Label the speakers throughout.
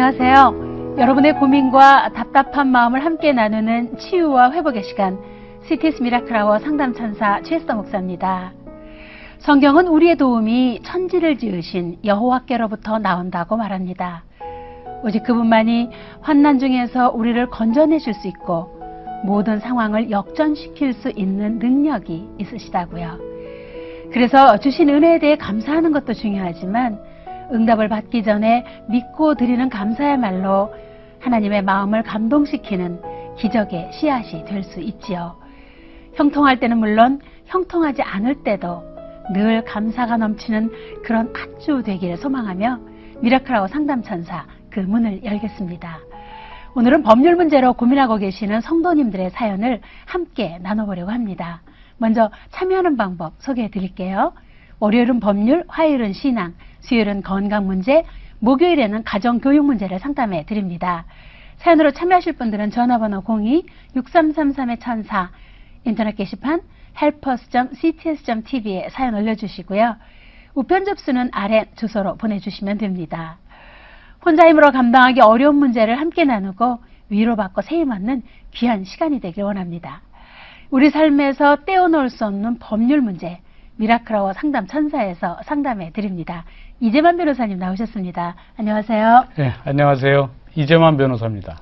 Speaker 1: 안녕하세요. 여러분의 고민과 답답한 마음을 함께 나누는 치유와 회복의 시간, CTS 미라클아워 상담천사 최혜서 목사입니다. 성경은 우리의 도움이 천지를 지으신 여호와께로부터 나온다고 말합니다. 오직 그분만이 환난 중에서 우리를 건져내실 수 있고 모든 상황을 역전시킬 수 있는 능력이 있으시다고요. 그래서 주신 은혜에 대해 감사하는 것도 중요하지만 응답을 받기 전에 믿고 드리는 감사의 말로 하나님의 마음을 감동시키는 기적의 씨앗이 될 수 있지요. 형통할 때는 물론 형통하지 않을 때도 늘 감사가 넘치는 그런 아주 되기를 소망하며 미라클아워 상담천사 그 문을 열겠습니다. 오늘은 법률 문제로 고민하고 계시는 성도님들의 사연을 함께 나눠보려고 합니다. 먼저 참여하는 방법 소개해 드릴게요. 월요일은 법률, 화요일은 신앙, 수요일은 건강 문제, 목요일에는 가정 교육 문제를 상담해 드립니다. 사연으로 참여하실 분들은 전화번호 02-6333-1004, 인터넷 게시판 helpers.cts.tv에 사연 올려주시고요. 우편 접수는 아래 주소로 보내주시면 됩니다. 혼자 힘으로 감당하기 어려운 문제를 함께 나누고 위로받고 세임 얻는 귀한 시간이 되길 원합니다. 우리 삶에서 떼어놓을 수 없는 법률 문제, 미라클아워 상담천사에서 상담해 드립니다. 이재만 변호사님 나오셨습니다. 안녕하세요.
Speaker 2: 네, 안녕하세요. 이재만 변호사입니다.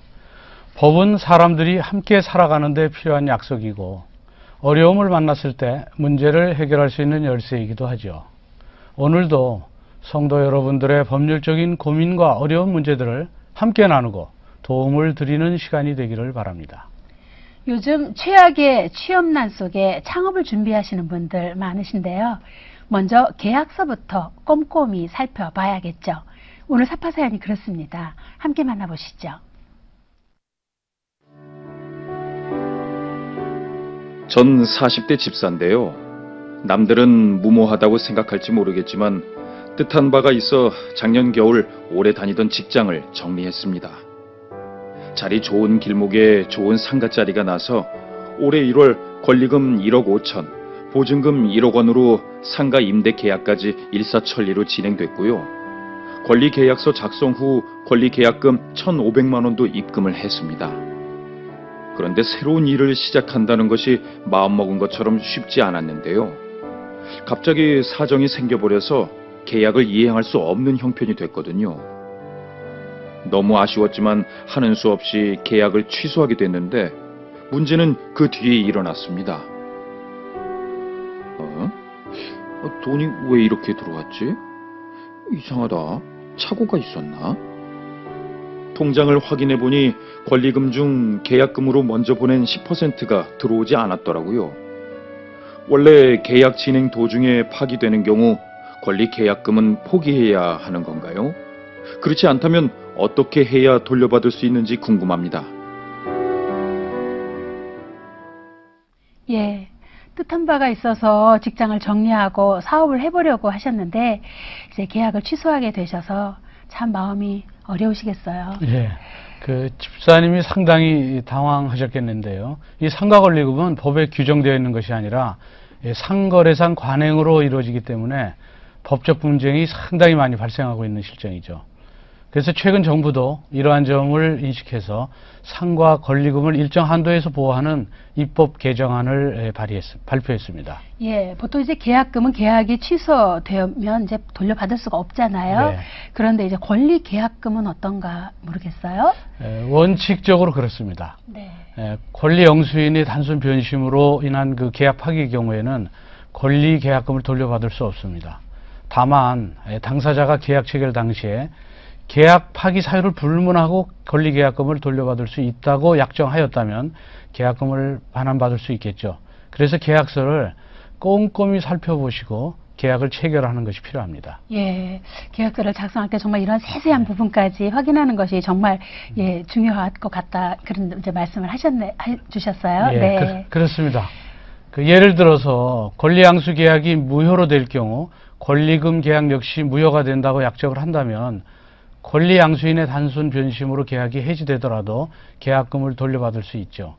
Speaker 2: 법은 사람들이 함께 살아가는 데 필요한 약속이고 어려움을 만났을 때 문제를 해결할 수 있는 열쇠이기도 하죠. 오늘도 성도 여러분들의 법률적인 고민과 어려운 문제들을 함께 나누고 도움을 드리는 시간이 되기를 바랍니다.
Speaker 1: 요즘 최악의 취업난 속에 창업을 준비하시는 분들 많으신데요. 먼저 계약서부터 꼼꼼히 살펴봐야겠죠. 오늘 사파사연이 그렇습니다. 함께 만나보시죠.
Speaker 3: 전 40대 집사인데요. 남들은 무모하다고 생각할지 모르겠지만 뜻한 바가 있어 작년 겨울 오래 다니던 직장을 정리했습니다. 자리 좋은 길목에 좋은 상가자리가 나서 올해 1월 권리금 1억 5천, 보증금 1억 원으로 상가 임대 계약까지 일사천리로 진행됐고요. 권리계약서 작성 후 권리계약금 1,500만 원도 입금을 했습니다. 그런데 새로운 일을 시작한다는 것이 마음먹은 것처럼 쉽지 않았는데요. 갑자기 사정이 생겨버려서 계약을 이행할 수 없는 형편이 됐거든요. 너무 아쉬웠지만 하는 수 없이 계약을 취소하게 됐는데 문제는 그 뒤에 일어났습니다. 돈이 왜 이렇게 들어왔지? 이상하다. 착오가 있었나? 통장을 확인해 보니 권리금 중 계약금으로 먼저 보낸 10%가 들어오지 않았더라고요. 원래 계약 진행 도중에 파기되는 경우 권리 계약금은 포기해야 하는 건가요? 그렇지 않다면 어떻게 해야 돌려받을 수 있는지 궁금합니다.
Speaker 1: 예, 뜻한 바가 있어서 직장을 정리하고 사업을 해보려고 하셨는데 이제 계약을 취소하게 되셔서 참 마음이 어려우시겠어요.
Speaker 2: 예, 그 집사님이 상당히 당황하셨겠는데요. 이 상가권리금은 법에 규정되어 있는 것이 아니라 상거래상 관행으로 이루어지기 때문에 법적 분쟁이 상당히 많이 발생하고 있는 실정이죠. 그래서 최근 정부도 이러한 점을 인식해서 상과 권리금을 일정 한도에서 보호하는 입법 개정안을 발표했습니다.
Speaker 1: 예, 보통 이제 계약금은 계약이 취소되면 이제 돌려받을 수가 없잖아요.
Speaker 2: 네.
Speaker 1: 그런데 이제 권리 계약금은 어떤가 모르겠어요?
Speaker 2: 원칙적으로 그렇습니다.
Speaker 1: 네.
Speaker 2: 권리 영수인의 단순 변심으로 인한 그 계약 파기의 경우에는 권리 계약금을 돌려받을 수 없습니다. 다만 당사자가 계약 체결 당시에 계약 파기 사유를 불문하고 권리 계약금을 돌려받을 수 있다고 약정하였다면 계약금을 반환받을 수 있겠죠. 그래서 계약서를 꼼꼼히 살펴보시고 계약을 체결하는 것이 필요합니다.
Speaker 1: 예, 계약서를 작성할 때 정말 이런 세세한 부분까지 확인하는 것이 정말 예, 중요할 것 같다. 그런 이제 말씀을 주셨어요.
Speaker 2: 예,
Speaker 1: 네.
Speaker 2: 그렇습니다. 예를 들어서 권리양수 계약이 무효로 될 경우 권리금 계약 역시 무효가 된다고 약정을 한다면 권리양수인의 단순 변심으로 계약이 해지되더라도 계약금을 돌려받을 수 있죠.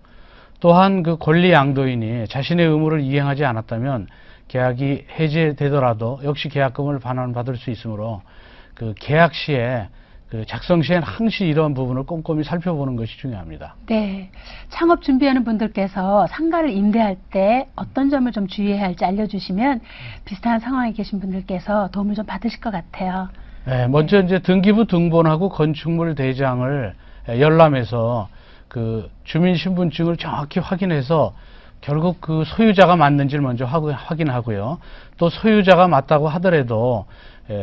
Speaker 2: 또한 그 권리양도인이 자신의 의무를 이행하지 않았다면 계약이 해지되더라도 역시 계약금을 반환받을 수 있으므로 그 계약 시에 그 작성 시에는 항시 이러한 부분을 꼼꼼히 살펴보는 것이 중요합니다.
Speaker 1: 네. 창업 준비하는 분들께서 상가를 임대할 때 어떤 점을 좀 주의해야 할지 알려주시면 비슷한 상황에 계신 분들께서 도움을 좀 받으실 것 같아요.
Speaker 2: 네, 먼저 이제 등기부 등본하고 건축물 대장을 열람해서 그 주민신분증을 정확히 확인해서 결국 그 소유자가 맞는지를 먼저 확인하고요. 또 소유자가 맞다고 하더라도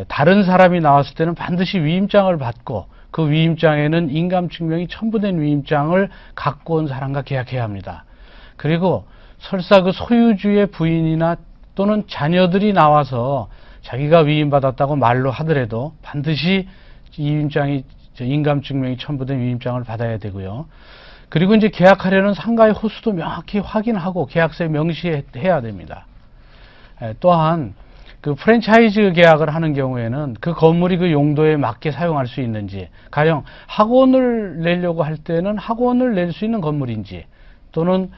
Speaker 2: 다른 사람이 나왔을 때는 반드시 위임장을 받고 그 위임장에는 인감증명이 첨부된 위임장을 갖고 온 사람과 계약해야 합니다. 그리고 설사 그 소유주의 부인이나 또는 자녀들이 나와서 자기가 위임받았다고 말로 하더라도 반드시 인감증명이 첨부된 위임장을 받아야 되고요. 그리고 이제 계약하려는 상가의 호수도 명확히 확인하고 계약서에 명시해야 됩니다. 또한 그 프랜차이즈 계약을 하는 경우에는 그 건물이 그 용도에 맞게 사용할 수 있는지, 가령 학원을 내려고 할 때는 학원을 낼 수 있는 건물인지, 또는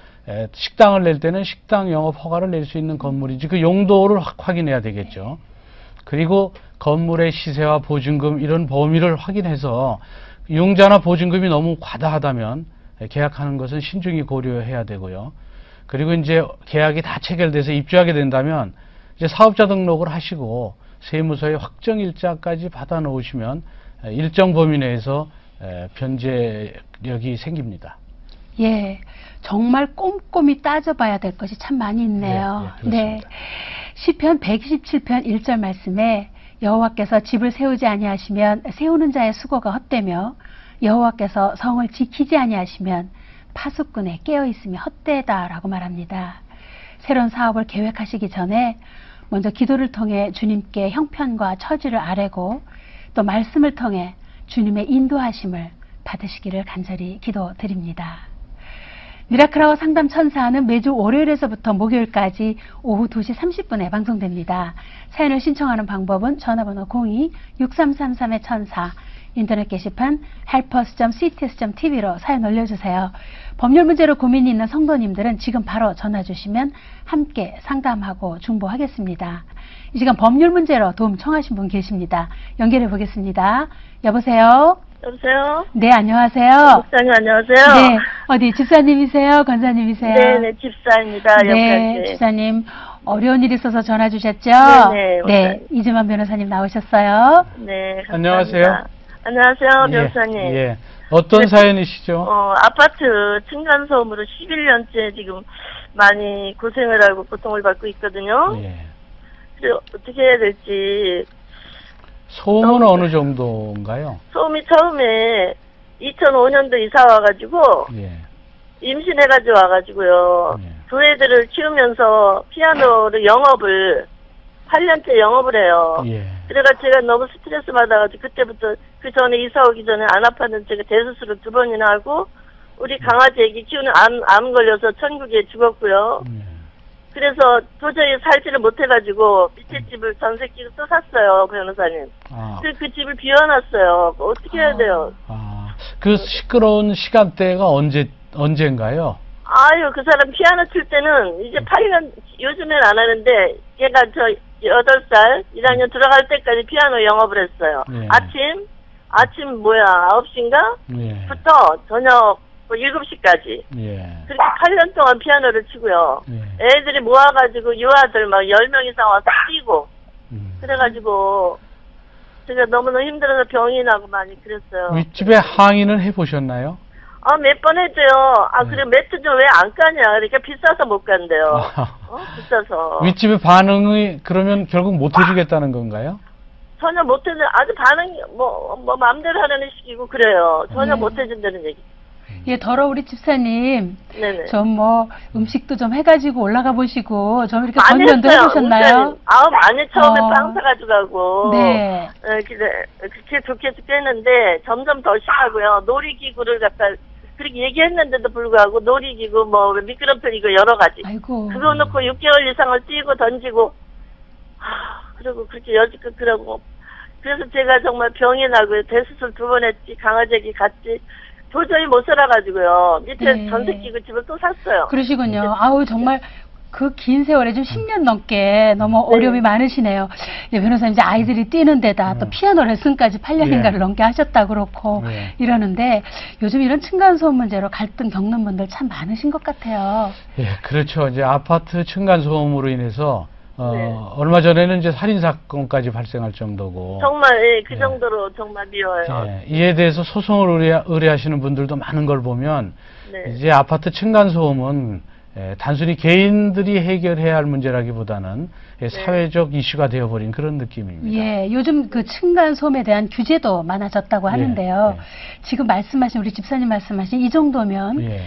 Speaker 2: 식당을 낼 때는 식당 영업 허가를 낼 수 있는 건물인지 그 용도를 확인해야 되겠죠. 그리고 건물의 시세와 보증금 이런 범위를 확인해서 융자나 보증금이 너무 과다하다면 계약하는 것은 신중히 고려해야 되고요. 그리고 이제 계약이 다 체결돼서 입주하게 된다면 이제 사업자 등록을 하시고 세무서에 확정일자까지 받아 놓으시면 일정 범위 내에서 변제력이 생깁니다.
Speaker 1: 예, 정말 꼼꼼히 따져봐야 될 것이 참 많이 있네요.
Speaker 2: 네.
Speaker 1: 시편 127편 1절 말씀에 여호와께서 집을 세우지 아니하시면 세우는 자의 수고가 헛되며 여호와께서 성을 지키지 아니하시면 파수꾼의 깨어있음이 헛되다라고 말합니다. 새로운 사업을 계획하시기 전에 먼저 기도를 통해 주님께 형편과 처지를 아뢰고 또 말씀을 통해 주님의 인도하심을 받으시기를 간절히 기도드립니다. 미라클아워 상담 천사는 매주 월요일에서부터 목요일까지 오후 2시 30분에 방송됩니다. 사연을 신청하는 방법은 전화번호 02-6333-1004 인터넷 게시판 helpers.cts.tv로 사연 올려주세요. 법률 문제로 고민이 있는 성도님들은 지금 바로 전화 주시면 함께 상담하고 중보하겠습니다. 이 시간 법률 문제로 도움 청하신 분 계십니다. 연결해 보겠습니다. 여보세요?
Speaker 4: 여보세요?
Speaker 1: 네, 안녕하세요.
Speaker 4: 목사님 안녕하세요.
Speaker 1: 네, 어디 집사님이세요? 권사님이세요?
Speaker 4: 네네, 집사입니다.
Speaker 1: 네, 집사님 어려운 일이 있어서 전화 주셨죠?
Speaker 4: 네네.
Speaker 1: 네, 이재만 변호사님 나오셨어요.
Speaker 4: 네, 감사합니다.
Speaker 2: 안녕하세요.
Speaker 4: 안녕하세요, 변호사님.
Speaker 2: 예. 어떤 사연이시죠?
Speaker 4: 아파트 층간소음으로 11년째 지금 많이 고생을 하고 고통을 받고 있거든요.
Speaker 2: 예.
Speaker 4: 그래서 어떻게 해야 될지.
Speaker 2: 소음은 어느 정도인가요?
Speaker 4: 소음이 처음에 2005년도 이사 와가지고
Speaker 2: 예.
Speaker 4: 임신해가지고 와가지고요.
Speaker 2: 예.
Speaker 4: 두 애들을 키우면서 피아노를 영업을 8년째 영업을 해요.
Speaker 2: 예.
Speaker 4: 그래가 제가 너무 스트레스 받아가지고 그때부터 그 전에 이사 오기 전에 안 아팠는데 제가 대수술을 2번이나 하고 우리 강아지 애기 키우는 암 걸려서 천국에 죽었고요. 그래서 도저히 살지를 못해가지고 밑에 집을 전셋집을 또 샀어요, 변호사님. 그 집을 비워놨어요. 어떻게 해야 돼요?
Speaker 2: 그 시끄러운 시간대가 언제인가요?
Speaker 4: 아유, 그 사람 피아노 칠 때는 이제 8년, 요즘엔 안 하는데, 얘가 8살, 1학년 들어갈 때까지 피아노 영업을 했어요.
Speaker 2: 예.
Speaker 4: 아침 9시인가?
Speaker 2: 예.
Speaker 4: 부터 저녁 7시까지.
Speaker 2: 예.
Speaker 4: 그렇게 8년 동안 피아노를 치고요.
Speaker 2: 예.
Speaker 4: 애들이 모아가지고 유아들 막 10명 이상 와서 뛰고. 그래가지고, 제가 너무너무 힘들어서 병이 나고 많이 그랬어요.
Speaker 2: 윗집에 항의는 해보셨나요?
Speaker 4: 몇 번 했죠. 그래, 매트 좀 왜 안 까냐. 그러니까 비싸서 못 간대요. 비싸서.
Speaker 2: 윗집의 반응이 그러면 결국 못 해주겠다는 건가요?
Speaker 4: 전혀 못 해준, 아주 반응이, 마음대로 하려는 식이고 그래요. 전혀 못 해준다는 얘기.
Speaker 1: 예, 우리 집사님.
Speaker 4: 네네.
Speaker 1: 좀 음식도 좀 해가지고 올라가 보시고, 좀 이렇게 건면도 해보셨나요?
Speaker 4: 많이 처음에 빵 사가지고 가고.
Speaker 1: 네.
Speaker 4: 그렇게 좋게 했는데, 점점 더 심하고요. 놀이기구를 갖다, 그렇게 얘기했는데도 불구하고, 놀이기구, 미끄럼틀 이거 여러 가지.
Speaker 1: 아이고.
Speaker 4: 그거 놓고 6개월 이상을 뛰고 던지고, 그리고 그렇게 여지껏 그러고. 그래서 제가 정말 병이 나고요. 대수술 2번 했지, 강아지 애기 갔지. 도저히 못 살아가지고요. 밑에 전셋기구 집을 또 샀어요.
Speaker 1: 그러시군요. 정말 그 긴 세월에 좀 10년 넘게 너무 어려움이 많으시네요. 예, 변호사님, 이제 아이들이 뛰는 데다 또 피아노 레슨까지 8년인가를
Speaker 2: 예.
Speaker 1: 넘게 하셨다 그렇고
Speaker 2: 예.
Speaker 1: 이러는데 요즘 이런 층간소음 문제로 갈등 겪는 분들 참 많으신 것 같아요.
Speaker 2: 예, 그렇죠. 이제 아파트 층간소음으로 인해서
Speaker 4: 네.
Speaker 2: 얼마 전에는 이제 살인사건까지 발생할 정도고.
Speaker 4: 정말, 예, 그
Speaker 2: 예.
Speaker 4: 정도로 정말 미워요.
Speaker 2: 예, 이에 대해서 소송을 의뢰하시는 분들도 많은 걸 보면
Speaker 4: 네.
Speaker 2: 이제 아파트 층간소음은 단순히 개인들이 해결해야 할 문제라기보다는 사회적 이슈가 되어버린 그런 느낌입니다.
Speaker 1: 예, 요즘 그 층간소음에 대한 규제도 많아졌다고 하는데요.
Speaker 2: 예.
Speaker 1: 지금 말씀하신, 우리 집사님 말씀하신 이 정도면,
Speaker 2: 예.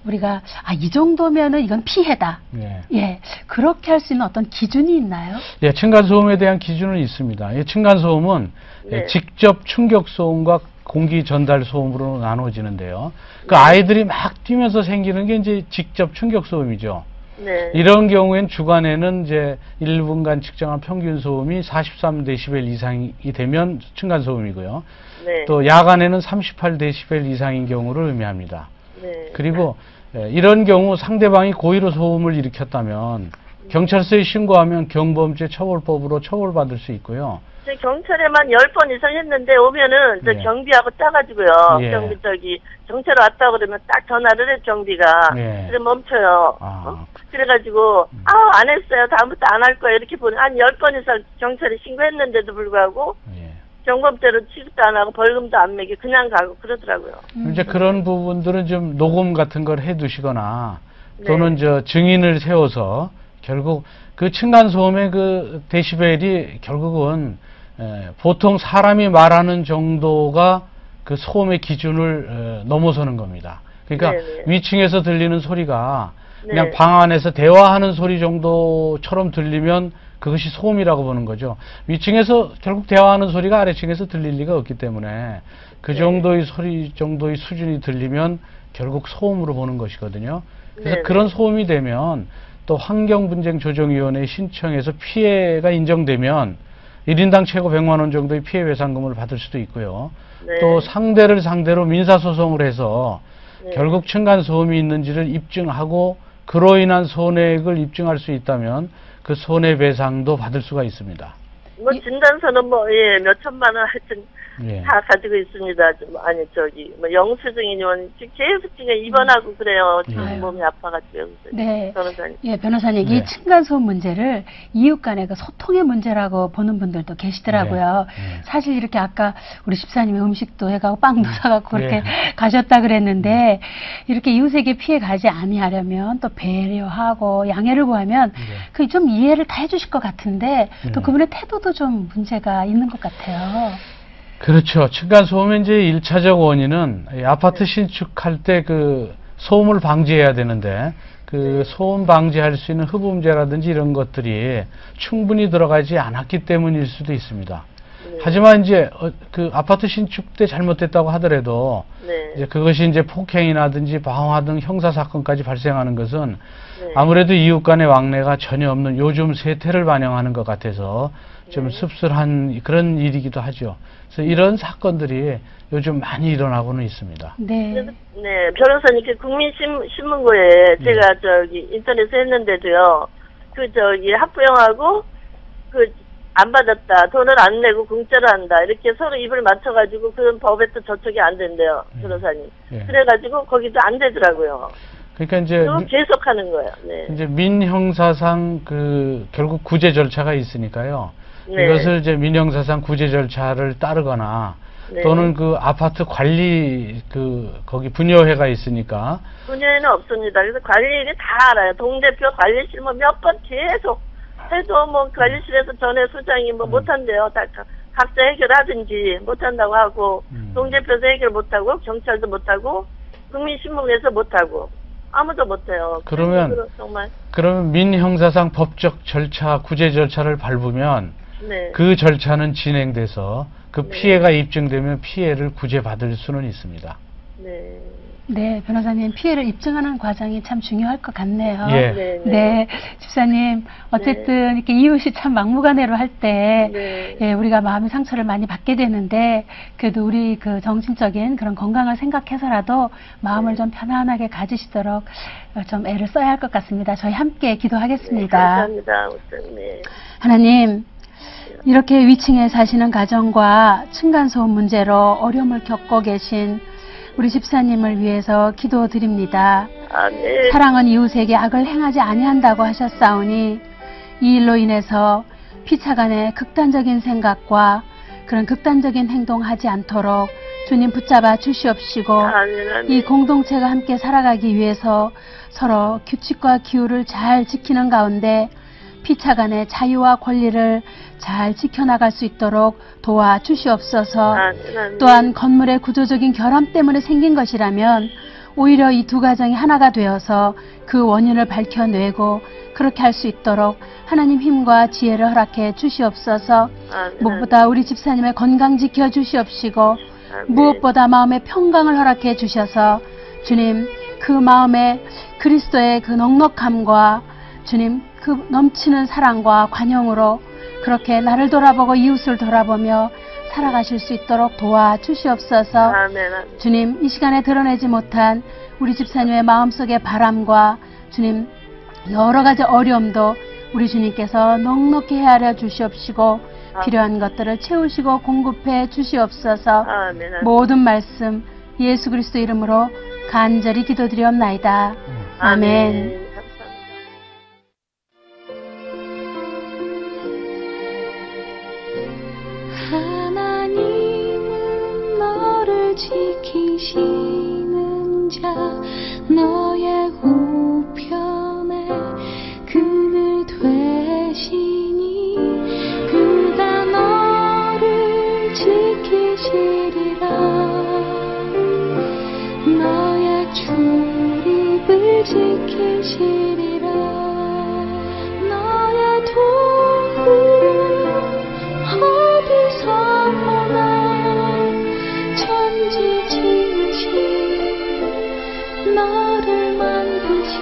Speaker 1: 우리가, 이 정도면은 이건 피해다.
Speaker 2: 예.
Speaker 1: 예, 그렇게 할 수 있는 어떤 기준이 있나요?
Speaker 2: 예, 층간소음에 대한 기준은 있습니다. 예, 층간소음은
Speaker 4: 네.
Speaker 2: 직접 충격소음과 공기 전달 소음으로 나눠지는데요. 그 아이들이 막 뛰면서 생기는 게 이제 직접 충격 소음이죠.
Speaker 4: 네.
Speaker 2: 이런 경우엔 주간에는 이제 1분간 측정한 평균 소음이 43데시벨 이상이 되면 층간 소음이고요.
Speaker 4: 네.
Speaker 2: 또 야간에는 38데시벨 이상인 경우를 의미합니다.
Speaker 4: 네.
Speaker 2: 그리고 이런 경우 상대방이 고의로 소음을 일으켰다면 경찰서에 신고하면 경범죄 처벌법으로 처벌받을 수 있고요.
Speaker 4: 경찰에만 10번 이상 했는데 오면은 저
Speaker 2: 예.
Speaker 4: 경비하고 따가지고요.
Speaker 2: 예.
Speaker 4: 경찰 왔다 그러면 딱 전화를 해 경비가.
Speaker 2: 예.
Speaker 4: 그래 멈춰요.
Speaker 2: 아.
Speaker 4: 그래가지고 안 했어요. 다음부터 안 할 거예요. 이렇게 보내. 한 10번 이상 경찰에 신고했는데도 불구하고
Speaker 2: 예.
Speaker 4: 경범죄로 취급도 안 하고 벌금도 안 매기 그냥 가고 그러더라고요.
Speaker 2: 이제 그런 부분들은 좀 녹음 같은 걸 해두시거나 또는
Speaker 4: 네.
Speaker 2: 저 증인을 세워서 결국 그 층간소음의 그 데시벨이 결국은 보통 사람이 말하는 정도가 그 소음의 기준을 넘어서는 겁니다. 그러니까
Speaker 4: 네네.
Speaker 2: 위층에서 들리는 소리가 그냥
Speaker 4: 네.
Speaker 2: 방 안에서 대화하는 소리 정도처럼 들리면 그것이 소음이라고 보는 거죠. 위층에서 결국 대화하는 소리가 아래층에서 들릴 리가 없기 때문에 그
Speaker 4: 네.
Speaker 2: 정도의 소리 정도의 수준이 들리면 결국 소음으로 보는 것이거든요. 그래서
Speaker 4: 네네.
Speaker 2: 그런 소음이 되면 또 환경분쟁조정위원회에 신청해서 피해가 인정되면 1인당 최고 100만 원 정도의 피해배상금을 받을 수도 있고요.
Speaker 4: 네.
Speaker 2: 또 상대를 상대로 민사소송을 해서
Speaker 4: 네.
Speaker 2: 결국 층간소음이 있는지를 입증하고 그로 인한 손해액을 입증할 수 있다면 그 손해배상도 받을 수가 있습니다.
Speaker 4: 뭐 진단서는 몇 천만 원 하여튼
Speaker 2: 예.
Speaker 4: 다 가지고 있습니다. 영수증이면 계속 지금 입원하고 그래요. 지금
Speaker 1: 예.
Speaker 4: 몸이 아파가지고.
Speaker 1: 네.
Speaker 4: 변호사님.
Speaker 1: 예, 변호사님,
Speaker 2: 네.
Speaker 1: 이 층간소음 문제를 이웃 간의 그 소통의 문제라고 보는 분들도 계시더라고요.
Speaker 2: 네.
Speaker 1: 사실 이렇게 아까 우리 집사님이 음식도 해가고 빵도 사갖고 그렇게
Speaker 2: 네.
Speaker 1: 가셨다 그랬는데 이렇게 이웃에게 피해 가지 아니하려면 또 배려하고 양해를 구하면
Speaker 2: 네.
Speaker 1: 그 좀 이해를 다 해주실 것 같은데 또
Speaker 2: 네.
Speaker 1: 그분의 태도도 좀 문제가 있는 것 같아요.
Speaker 2: 그렇죠. 층간소음의 이제 1차적 원인은 이 아파트 신축할 때 그 소음을 방지해야 되는데 그 소음 방지할 수 있는 흡음재라든지 이런 것들이 충분히 들어가지 않았기 때문일 수도 있습니다. 하지만 이제 그 아파트 신축 때 잘못됐다고 하더라도
Speaker 4: 네.
Speaker 2: 이제 그것이 이제 폭행이라든지 방화 등 형사 사건까지 발생하는 것은
Speaker 4: 네.
Speaker 2: 아무래도 이웃 간의 왕래가 전혀 없는 요즘 세태를 반영하는 것 같아서 좀 씁쓸한 그런 일이기도 하죠. 그래서 이런 사건들이 요즘 많이 일어나고는 있습니다.
Speaker 1: 네.
Speaker 4: 네, 변호사님, 그 국민신문고에 제가 인터넷에 했는데도요, 학부형하고, 안 받았다, 돈을 안 내고 공짜로 한다, 이렇게 서로 입을 맞춰가지고, 그 법에 또 저촉이 안 된대요, 변호사님.
Speaker 2: 예.
Speaker 4: 그래가지고, 거기도 안 되더라고요.
Speaker 2: 그러니까 이제
Speaker 4: 그거 계속 하는 거예요, 네.
Speaker 2: 이제 민형사상 결국 구제 절차가 있으니까요.
Speaker 4: 네.
Speaker 2: 이것을 이제 민형사상 구제 절차를 따르거나
Speaker 4: 네.
Speaker 2: 또는 그 아파트 관리 거기 분여회가 있으니까
Speaker 4: 분야에는 없습니다. 그래서 관리일이 다 알아요. 동대표 관리실 몇 번 계속 해도 관리실에서 전에 소장이 못한대요. 다 각자 해결하든지 못한다고 하고, 동대표도 해결 못하고, 경찰도 못하고, 국민신문에서 못하고, 아무도 못해요.
Speaker 2: 그러면
Speaker 4: 정말.
Speaker 2: 그러면 민형사상 법적 절차, 구제 절차를 밟으면
Speaker 4: 네.
Speaker 2: 그 절차는 진행돼서 그
Speaker 4: 네.
Speaker 2: 피해가 입증되면 피해를 구제받을 수는 있습니다.
Speaker 4: 네.
Speaker 1: 네, 변호사님 피해를 입증하는 과정이 참 중요할 것 같네요.
Speaker 2: 예.
Speaker 4: 네,
Speaker 1: 네, 집사님 어쨌든 이렇게 이웃이 참 막무가내로 할 때
Speaker 4: 네.
Speaker 1: 예, 우리가 마음의 상처를 많이 받게 되는데 그래도 우리 그 정신적인 그런 건강을 생각해서라도 마음을 좀 편안하게 가지시도록 좀 애를 써야 할 것 같습니다. 저희 함께 기도하겠습니다.
Speaker 4: 감사합니다, 목사님.
Speaker 1: 하나님, 이렇게 위층에 사시는 가정과 층간소음 문제로 어려움을 겪고 계신 우리 집사님을 위해서 기도드립니다.
Speaker 4: 아멘.
Speaker 1: 사랑은 이웃에게 악을 행하지 아니한다고 하셨사오니 이 일로 인해서 피차간의 극단적인 생각과 그런 극단적인 행동하지 않도록 주님 붙잡아 주시옵시고
Speaker 4: 아멘, 아멘.
Speaker 1: 이 공동체가 함께 살아가기 위해서 서로 규칙과 기율을 잘 지키는 가운데 피차간의 자유와 권리를 잘 지켜나갈 수 있도록 도와주시옵소서.
Speaker 4: 아멘, 아멘.
Speaker 1: 또한 건물의 구조적인 결함 때문에 생긴 것이라면 오히려 이 두 가정이 하나가 되어서 그 원인을 밝혀내고 그렇게 할 수 있도록 하나님 힘과 지혜를 허락해 주시옵소서.
Speaker 4: 아멘,
Speaker 1: 무엇보다 우리 집사님의 건강 지켜 주시옵시고
Speaker 4: 아멘.
Speaker 1: 무엇보다 마음의 평강을 허락해 주셔서 주님 그 마음에 그리스도의 그 넉넉함과 주님 그 넘치는 사랑과 관용으로 그렇게 나를 돌아보고 이웃을 돌아보며 살아가실 수 있도록 도와주시옵소서.
Speaker 4: 아멘, 아멘.
Speaker 1: 주님 이 시간에 드러내지 못한 우리 집사님의 마음속의 바람과 주님 여러 가지 어려움도 우리 주님께서 넉넉히 헤아려 주시옵시고 필요한 것들을 채우시고 공급해 주시옵소서.
Speaker 4: 아멘, 아멘.
Speaker 1: 모든 말씀 예수 그리스도 이름으로 간절히 기도드리옵나이다. 아멘.
Speaker 4: 감사합니다.
Speaker 5: 하나님은 너를 지키시는 자 너의 우편에 그늘 되시니 그가 너를 지키시리라 너의 출입을 지키시리라 너의 도움 어디서 오나 천지지으신 너를 만드신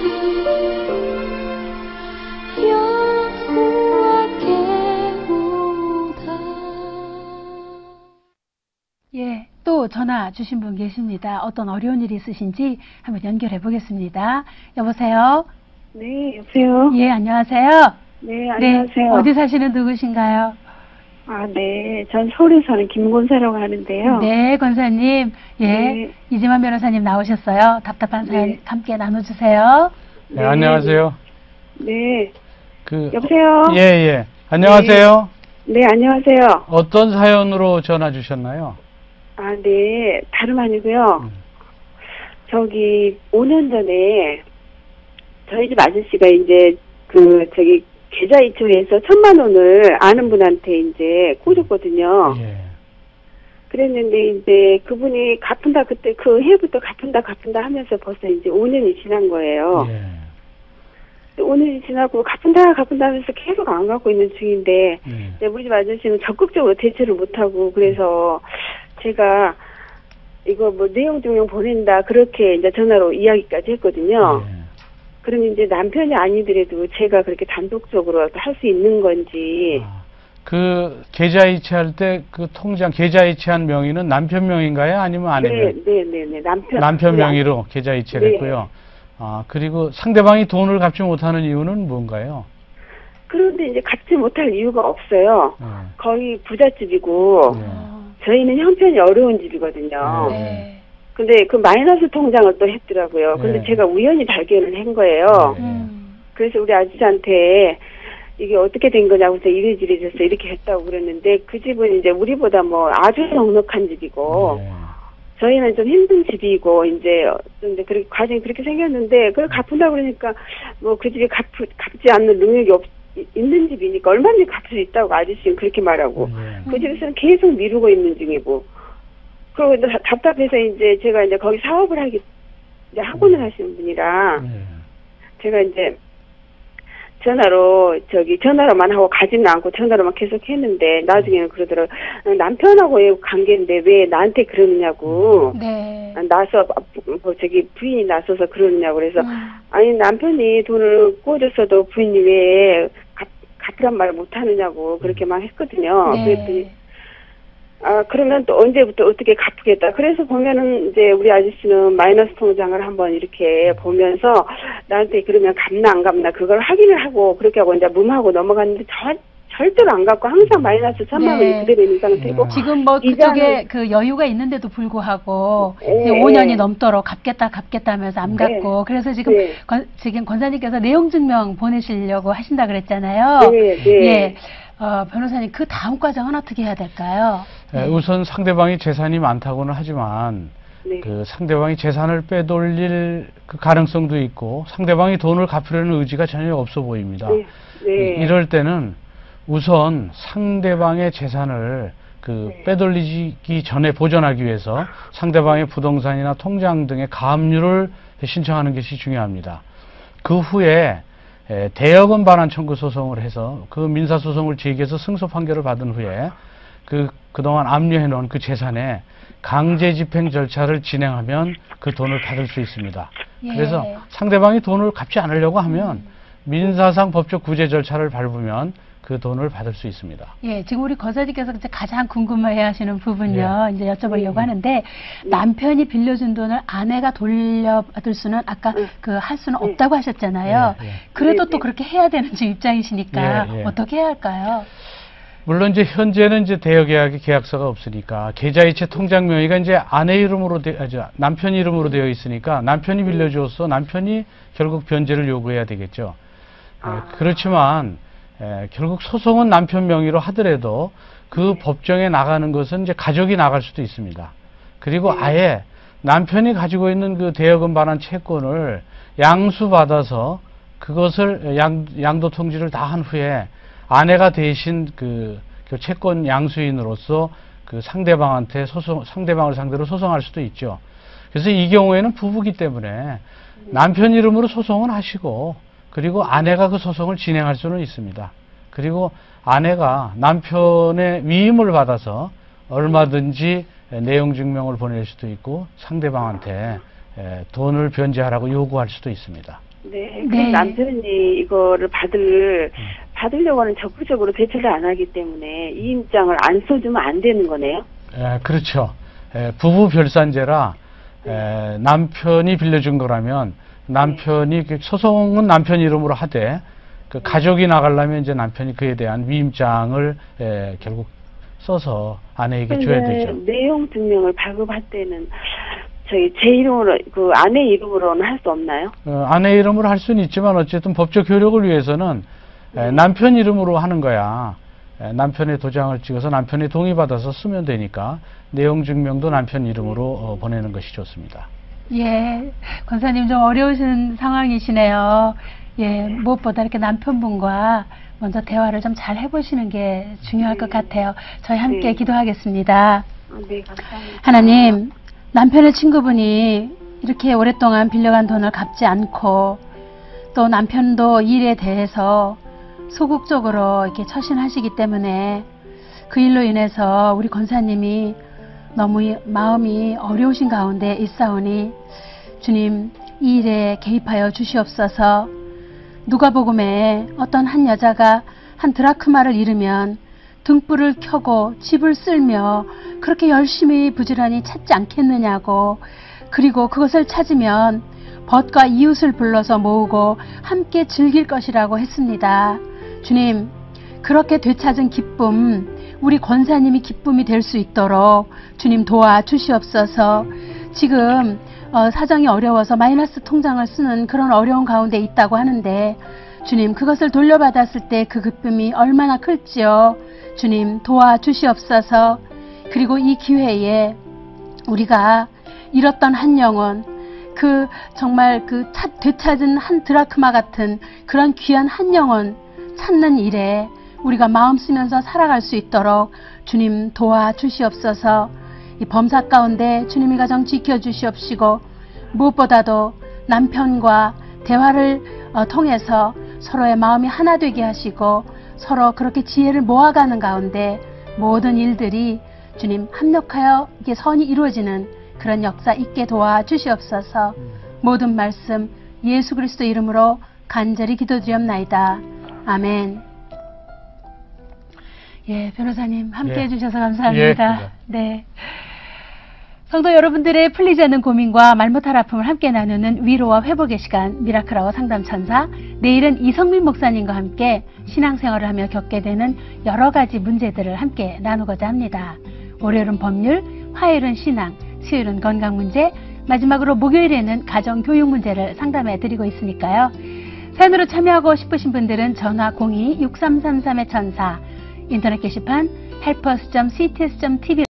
Speaker 5: 여호와께로다.
Speaker 1: 예, 또 전화 주신 분 계십니다. 어떤 어려운 일이 있으신지 한번 연결해 보겠습니다. 여보세요?
Speaker 6: 네, 여보세요?
Speaker 1: 예, 안녕하세요.
Speaker 6: 네, 안녕하세요.
Speaker 1: 네, 어디 사시는 누구신가요?
Speaker 6: 아, 네. 전 서울에 사는 김곤사라고 하는데요.
Speaker 1: 네, 권사님. 예,
Speaker 6: 네.
Speaker 1: 이지만 변호사님 나오셨어요. 답답한 사연
Speaker 6: 네.
Speaker 1: 함께 나눠주세요.
Speaker 2: 네, 안녕하세요.
Speaker 6: 네.
Speaker 2: 그
Speaker 6: 여보세요?
Speaker 2: 예, 예. 안녕하세요.
Speaker 6: 네, 안녕하세요.
Speaker 2: 어떤 사연으로 전화 주셨나요?
Speaker 6: 아, 네. 다름 아니고요. 저기, 5년 전에 저희 집 아저씨가 이제 계좌이체에서 1,000만 원을 아는 분한테 이제 꽂았거든요.
Speaker 2: 예.
Speaker 6: 그랬는데 이제 그분이 갚은다 그때 그 해부터 갚은다 하면서 벌써 이제 5년이 지난 거예요.
Speaker 2: 예.
Speaker 6: 5년이 지나고 갚은다 하면서 계속 안 갚고 있는 중인데 이제 우리 집 아저씨는 적극적으로 대처를 못하고 그래서 제가 이거 뭐 내용 증명 보낸다 그렇게 이제 전화로 이야기까지 했거든요.
Speaker 2: 예.
Speaker 6: 그럼 이제 남편이 아니더라도 제가 그렇게 단독적으로 할 수 있는 건지.
Speaker 2: 그 계좌 이체할 때 그 통장 계좌 이체한 명의는 남편 명인가요? 아니면 아내 명?
Speaker 6: 네.
Speaker 2: 남편 명의로 계좌 이체를
Speaker 6: 네.
Speaker 2: 했고요. 아, 그리고 상대방이 돈을 갚지 못하는 이유는 뭔가요?
Speaker 6: 그런데 이제 갚지 못할 이유가 없어요.
Speaker 2: 네.
Speaker 6: 거의 부잣집이고
Speaker 2: 네.
Speaker 6: 저희는 형편이 어려운 집이거든요.
Speaker 1: 네.
Speaker 6: 근데 그 마이너스 통장을 또 했더라고요. 근데
Speaker 2: 네.
Speaker 6: 제가 우연히 발견을 한 거예요.
Speaker 2: 네.
Speaker 6: 그래서 우리 아저씨한테 이게 어떻게 된 거냐고 해서 이래저래 돼서 이렇게 했다고 그랬는데 그 집은 이제 우리보다 뭐 아주 넉넉한 집이고
Speaker 2: 네.
Speaker 6: 저희는 좀 힘든 집이고 이제 근데 그렇게 과정이 그렇게 생겼는데 그걸 갚는다 그러니까 뭐 그 집이 갚지 않는 능력이 있는 집이니까 얼마든지 갚을 수 있다고 아저씨는 그렇게 말하고 그 집에서는 계속 미루고 있는 중이고 그리고 이제 답답해서 이제 제가 이제 거기 사업을 학원을 하시는 분이라 제가 이제 전화로만 하고 가지는 않고 전화로만 계속 했는데 나중에는 그러더라고요. 남편하고의 관계인데 왜 나한테 그러느냐고.
Speaker 1: 네.
Speaker 6: 부인이 나서서 그러느냐고 그래서 아니 남편이 돈을 꿔줬어도 부인이 왜 갚으란 말을 못하느냐고 그렇게 막 했거든요.
Speaker 1: 네.
Speaker 6: 그랬더니 그러면 또 언제부터 어떻게 갚겠다. 그래서 보면은 이제 우리 아저씨는 마이너스 통장을 한번 이렇게 보면서 나한테 그러면 갚나 안 갚나 그걸 확인을 하고 그렇게 하고 이제 무마하고 넘어갔는데 절대로 안 갚고 항상 마이너스 3만 원이
Speaker 1: 네.
Speaker 6: 그대로 있는 상태고.
Speaker 1: 지금 뭐 그쪽에 그 여유가 있는데도 불구하고 이제 5년이 넘도록 갚겠다 하면서 안 갚고 그래서 지금 지금 권사님께서 내용 증명 보내시려고 하신다 그랬잖아요. 예. 변호사님 그 다음 과정은 어떻게 해야 될까요?
Speaker 2: 우선 상대방이 재산이 많다고는 하지만 그 상대방이 재산을 빼돌릴 그 가능성도 있고 상대방이 돈을 갚으려는 의지가 전혀 없어 보입니다. 이럴 때는 우선 상대방의 재산을 빼돌리기 전에 보전하기 위해서 상대방의 부동산이나 통장 등의 가압류를 신청하는 것이 중요합니다. 그 후에 대여금 반환 청구 소송을 해서 그 민사소송을 제기해서 승소 판결을 받은 후에 그동안 압류해 놓은 그 재산에 강제 집행 절차를 진행하면 그 돈을 받을 수 있습니다. 그래서 상대방이 돈을 갚지 않으려고 하면 민사상 법적 구제 절차를 밟으면 그 돈을 받을 수 있습니다.
Speaker 1: 예, 지금 우리 권사님께서 가장 궁금해하시는 부분요. 이제 여쭤보려고 하는데 남편이 빌려준 돈을 아내가 돌려받을 수는 아까 할 수는 없다고 하셨잖아요. 그래도 또 그렇게 해야 되는 입장이시니까 어떻게 해야 할까요?
Speaker 2: 물론 이제 현재는 이제 대여계약의 계약서가 없으니까 계좌이체 통장 명의가 이제 아내 이름으로 남편 이름으로 되어 있으니까 남편이 빌려주었어 남편이 결국 변제를 요구해야 되겠죠. 그렇지만 결국 소송은 남편 명의로 하더라도 그 법정에 나가는 것은 이제 가족이 나갈 수도 있습니다. 그리고 아예 남편이 가지고 있는 그 대여금 반환 채권을 양수받아서 그것을 양도 통지를 다 한 후에 아내가 대신 그 채권 양수인으로서 그 상대방을 상대로 소송할 수도 있죠. 그래서 이 경우에는 부부기 때문에 남편 이름으로 소송을 하시고 그리고 아내가 그 소송을 진행할 수는 있습니다. 그리고 아내가 남편의 위임을 받아서 얼마든지 내용 증명을 보낼 수도 있고 상대방한테 돈을 변제하라고 요구할 수도 있습니다.
Speaker 6: 네. 남편이 이거를 받으려고 하는 적극적으로 대처를 안 하기 때문에 이임장을 안 써주면 안 되는 거네요?
Speaker 2: 그렇죠. 부부 별산제라 남편이 빌려준 거라면 남편이 소송은 남편 이름으로 하되 그 가족이 나가려면 이제 남편이 그에 대한 위임장을 결국 써서 아내에게 줘야 되죠.
Speaker 6: 내용 증명을 발급할 때는 제 이름으로 아내 이름으로는 할 수 없나요?
Speaker 2: 아내 이름으로 할 수는 있지만 어쨌든 법적 효력을 위해서는 남편 이름으로 하는 거야. 남편의 도장을 찍어서 남편이 동의받아서 쓰면 되니까 내용 증명도 남편 이름으로 보내는 것이 좋습니다.
Speaker 1: 예, 권사님 좀 어려우신 상황이시네요. 예, 무엇보다 이렇게 남편분과 먼저 대화를 좀 잘 해보시는 게 중요할 것 같아요. 저희 함께 기도하겠습니다.
Speaker 6: 네, 감사합니다.
Speaker 1: 하나님, 남편의 친구분이 이렇게 오랫동안 빌려간 돈을 갚지 않고 또 남편도 일에 대해서 소극적으로 이렇게 처신하시기 때문에 그 일로 인해서 우리 권사님이 너무 마음이 어려우신 가운데 있사오니 주님 이 일에 개입하여 주시옵소서. 누가복음에 어떤 한 여자가 한 드라크마를 잃으면 등불을 켜고 집을 쓸며 그렇게 열심히 부지런히 찾지 않겠느냐고, 그리고 그것을 찾으면 벗과 이웃을 불러서 모으고 함께 즐길 것이라고 했습니다. 주님, 그렇게 되찾은 기쁨, 우리 권사님이 기쁨이 될 수 있도록 주님 도와주시옵소서. 지금 사정이 어려워서 마이너스 통장을 쓰는 그런 어려운 가운데 있다고 하는데 주님, 그것을 돌려받았을 때 그 기쁨이 얼마나 클지요. 주님 도와주시옵소서. 그리고 이 기회에 우리가 잃었던 한 영혼, 정말 되찾은 한 드라크마 같은 그런 귀한 한 영혼 찾는 일에 우리가 마음 쓰면서 살아갈 수 있도록 주님 도와주시옵소서. 이 범사 가운데 주님이 가정 지켜주시옵시고 무엇보다도 남편과 대화를 통해서 서로의 마음이 하나 되게 하시고 서로 그렇게 지혜를 모아가는 가운데 모든 일들이 주님 합력하여 이게 선이 이루어지는 그런 역사 있게 도와주시옵소서. 모든 말씀 예수 그리스도 이름으로 간절히 기도드리옵나이다. 아멘. 예, 변호사님 함께 해주셔서 감사합니다.
Speaker 2: 예,
Speaker 1: 네. 성도 여러분들의 풀리지 않는 고민과 말 못할 아픔을 함께 나누는 위로와 회복의 시간 미라클아워 상담천사. 내일은 이성민 목사님과 함께 신앙생활을 하며 겪게 되는 여러 가지 문제들을 함께 나누고자 합니다. 월요일은 법률, 화요일은 신앙, 수요일은 건강 문제, 마지막으로 목요일에는 가정 교육 문제를 상담해 드리고 있으니까요. 사연으로 참여하고 싶으신 분들은 전화 02-6333-1004, 인터넷 게시판 helpers.cts.tv로